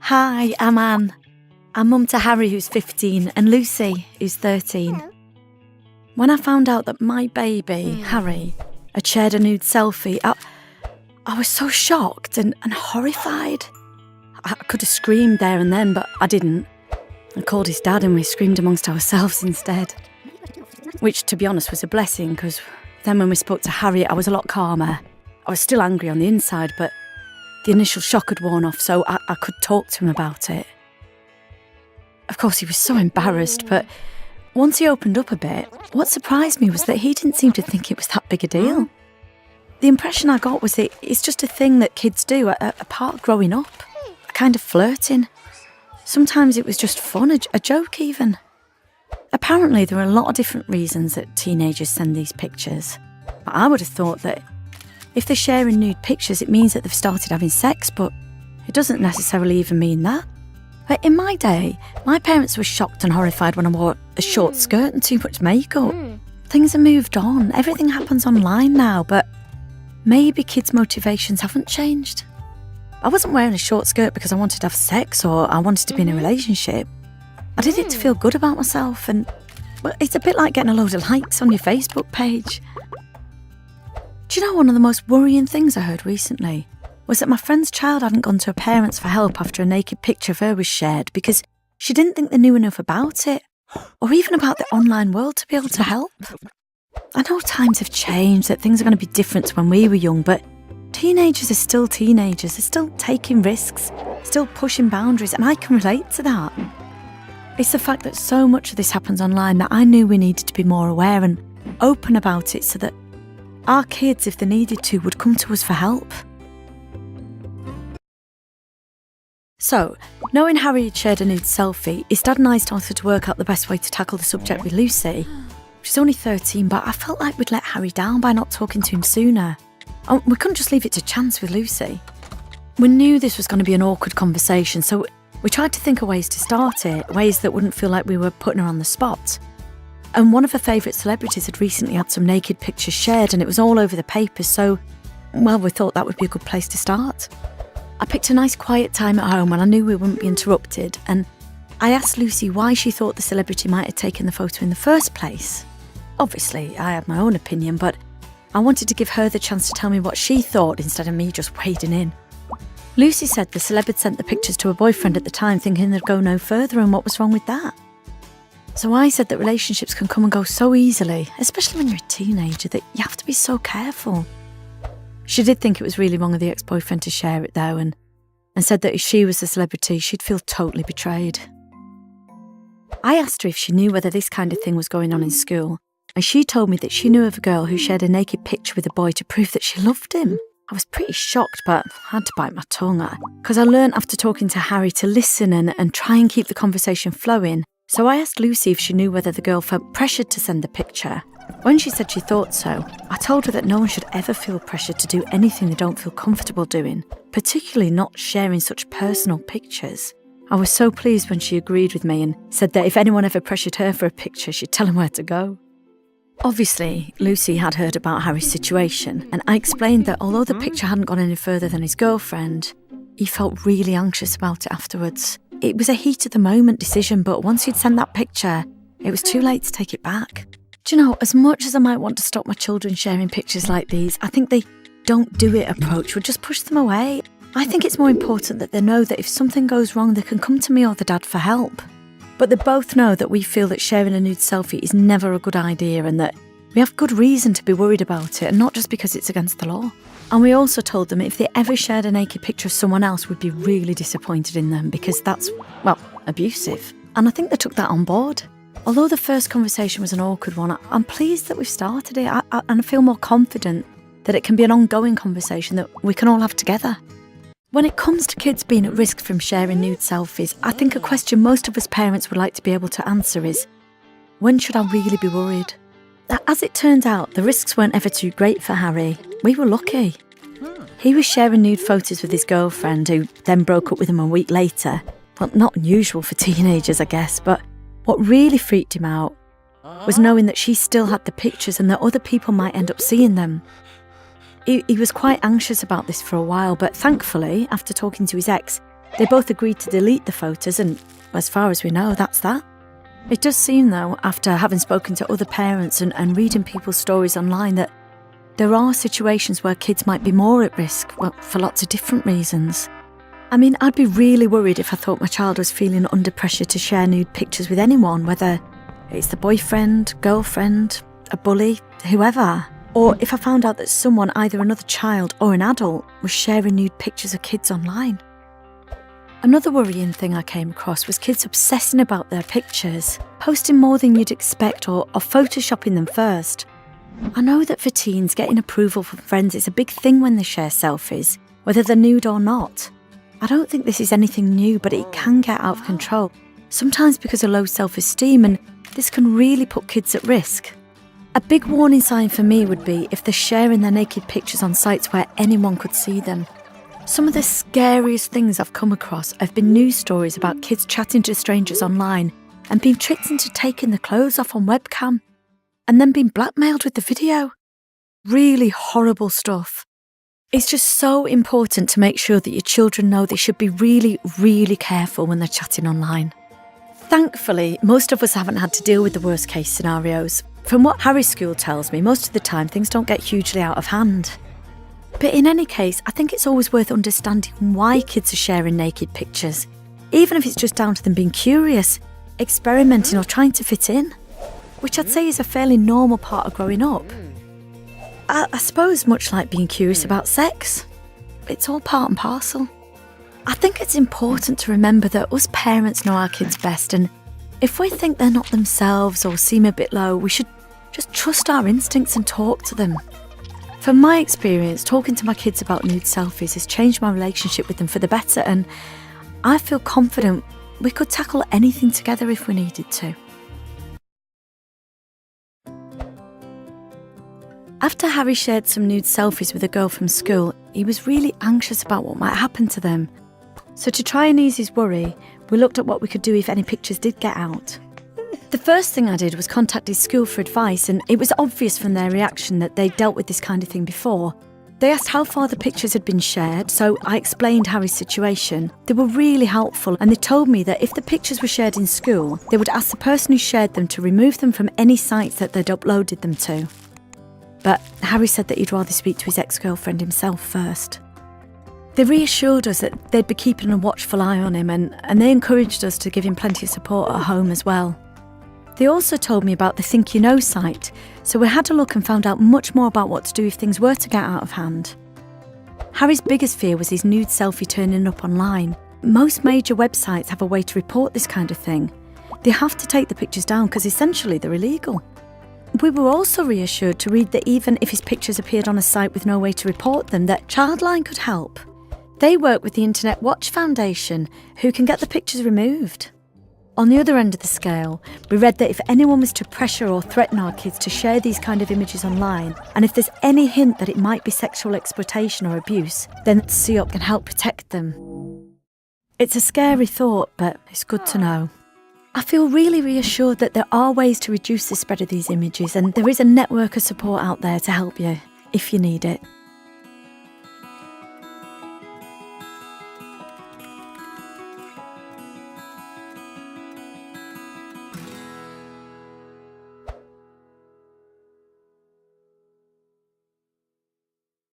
Hi, I'm Anne. I'm mum to Harry, who's 15, and Lucy, who's 13. When I found out that my baby, Harry, had shared a nude selfie, I was so shocked and horrified. I could have screamed there and then, but I didn't. I called his dad and we screamed amongst ourselves instead. Which, to be honest, was a blessing, because then when we spoke to Harry, I was a lot calmer. I was still angry on the inside, but the initial shock had worn off, so I could talk to him about it. Of course, he was so embarrassed, but once he opened up a bit, what surprised me was that he didn't seem to think it was that big a deal. The impression I got was that it's just a thing that kids do, a part of growing up, a kind of flirting. Sometimes it was just fun, a joke even. Apparently, there are a lot of different reasons that teenagers send these pictures. But I would have thought that if they're sharing nude pictures, it means that they've started having sex, but it doesn't necessarily even mean that. But in my day, my parents were shocked and horrified when I wore a short skirt and too much makeup. Things have moved on, everything happens online now, but maybe kids' motivations haven't changed. I wasn't wearing a short skirt because I wanted to have sex or I wanted to be in a relationship. I did it to feel good about myself, and well, it's a bit like getting a load of likes on your Facebook page. Do you know one of the most worrying things I heard recently was that my friend's child hadn't gone to her parents for help after a naked picture of her was shared because she didn't think they knew enough about it, or even about the online world to be able to help. I know times have changed, that things are going to be different to when we were young, but teenagers are still teenagers, they're still taking risks, still pushing boundaries, and I can relate to that. It's the fact that so much of this happens online that I knew we needed to be more aware and open about it so that our kids, if they needed to, would come to us for help. So, knowing Harry had shared a nude selfie, his dad and I started to work out the best way to tackle the subject with Lucy. She's only 13, but I felt like we'd let Harry down by not talking to him sooner. And we couldn't just leave it to chance with Lucy. We knew this was going to be an awkward conversation, so we tried to think of ways to start it, ways that wouldn't feel like we were putting her on the spot. And one of her favourite celebrities had recently had some naked pictures shared and it was all over the papers, so, well, we thought that would be a good place to start. I picked a nice quiet time at home when I knew we wouldn't be interrupted, and I asked Lucy why she thought the celebrity might have taken the photo in the first place. Obviously, I had my own opinion, but I wanted to give her the chance to tell me what she thought instead of me just wading in. Lucy said the celeb had sent the pictures to her boyfriend at the time thinking they'd go no further, and what was wrong with that? So I said that relationships can come and go so easily, especially when you're a teenager, that you have to be so careful. She did think it was really wrong of the ex-boyfriend to share it though, and said that if she was the celebrity, she'd feel totally betrayed. I asked her if she knew whether this kind of thing was going on in school, and she told me that she knew of a girl who shared a naked picture with a boy to prove that she loved him. I was pretty shocked, but I had to bite my tongue, because I learned after talking to Harry to listen and try and keep the conversation flowing. So I asked Lucy if she knew whether the girl felt pressured to send the picture. When she said she thought so, I told her that no one should ever feel pressured to do anything they don't feel comfortable doing, particularly not sharing such personal pictures. I was so pleased when she agreed with me and said that if anyone ever pressured her for a picture, she'd tell them where to go. Obviously, Lucy had heard about Harry's situation, and I explained that although the picture hadn't gone any further than his girlfriend, he felt really anxious about it afterwards. It was a heat-of-the-moment decision, but once he'd sent that picture, it was too late to take it back. Do you know, as much as I might want to stop my children sharing pictures like these, I think the don't do it approach would just push them away. I think it's more important that they know that if something goes wrong, they can come to me or the dad for help. But they both know that we feel that sharing a nude selfie is never a good idea and that we have good reason to be worried about it, and not just because it's against the law. And we also told them if they ever shared a naked picture of someone else, we'd be really disappointed in them because that's, well, abusive. And I think they took that on board. Although the first conversation was an awkward one, I'm pleased that we've started it, and I feel more confident that it can be an ongoing conversation that we can all have together. When it comes to kids being at risk from sharing nude selfies, I think a question most of us parents would like to be able to answer is, when should I really be worried? As it turned out, the risks weren't ever too great for Harry. We were lucky. He was sharing nude photos with his girlfriend, who then broke up with him a week later. Well, not unusual for teenagers, I guess, but what really freaked him out was knowing that she still had the pictures and that other people might end up seeing them. He was quite anxious about this for a while, but thankfully, after talking to his ex, They both agreed to delete the photos, and as far as we know, that's that. It does seem, though, after having spoken to other parents and reading people's stories online, that there are situations where kids might be more at risk, well, for lots of different reasons. I mean, I'd be really worried if I thought my child was feeling under pressure to share nude pictures with anyone, whether it's the boyfriend, girlfriend, a bully, whoever. Or if I found out that someone, either another child or an adult, was sharing nude pictures of kids online. Another worrying thing I came across was kids obsessing about their pictures, posting more than you'd expect or photoshopping them first. I know that for teens, getting approval from friends is a big thing when they share selfies, whether they're nude or not. I don't think this is anything new, but it can get out of control, sometimes because of low self-esteem, and this can really put kids at risk. A big warning sign for me would be if they're sharing their naked pictures on sites where anyone could see them. Some of the scariest things I've come across have been news stories about kids chatting to strangers online and being tricked into taking their clothes off on webcam and then being blackmailed with the video. Really horrible stuff. It's just so important to make sure that your children know they should be really, really careful when they're chatting online. Thankfully, most of us haven't had to deal with the worst case scenarios. From what Harry's school tells me, most of the time things don't get hugely out of hand. But in any case, I think it's always worth understanding why kids are sharing naked pictures, even if it's just down to them being curious, experimenting or trying to fit in, which I'd say is a fairly normal part of growing up. I suppose much like being curious about sex, it's all part and parcel. I think it's important to remember that us parents know our kids best, and if we think they're not themselves or seem a bit low, we should just trust our instincts and talk to them. From my experience, talking to my kids about nude selfies has changed my relationship with them for the better, and I feel confident we could tackle anything together if we needed to. After Harry shared some nude selfies with a girl from school, he was really anxious about what might happen to them. So to try and ease his worry, we looked at what we could do if any pictures did get out. The first thing I did was contact his school for advice, and it was obvious from their reaction that they'd dealt with this kind of thing before. They asked how far the pictures had been shared, so I explained Harry's situation. They were really helpful, and they told me that if the pictures were shared in school, they would ask the person who shared them to remove them from any sites that they'd uploaded them to. But Harry said that he'd rather speak to his ex-girlfriend himself first. They reassured us that they'd be keeping a watchful eye on him, and they encouraged us to give him plenty of support at home as well. They also told me about the Think You Know site, so we had a look and found out much more about what to do if things were to get out of hand. Harry's biggest fear was his nude selfie turning up online. Most major websites have a way to report this kind of thing. They have to take the pictures down because essentially they're illegal. We were also reassured to read that even if his pictures appeared on a site with no way to report them, that Childline could help. They work with the Internet Watch Foundation, who can get the pictures removed. On the other end of the scale, we read that if anyone was to pressure or threaten our kids to share these kind of images online, and if there's any hint that it might be sexual exploitation or abuse, then CEOP can help protect them. It's a scary thought, but it's good to know. I feel really reassured that there are ways to reduce the spread of these images, and there is a network of support out there to help you, if you need it.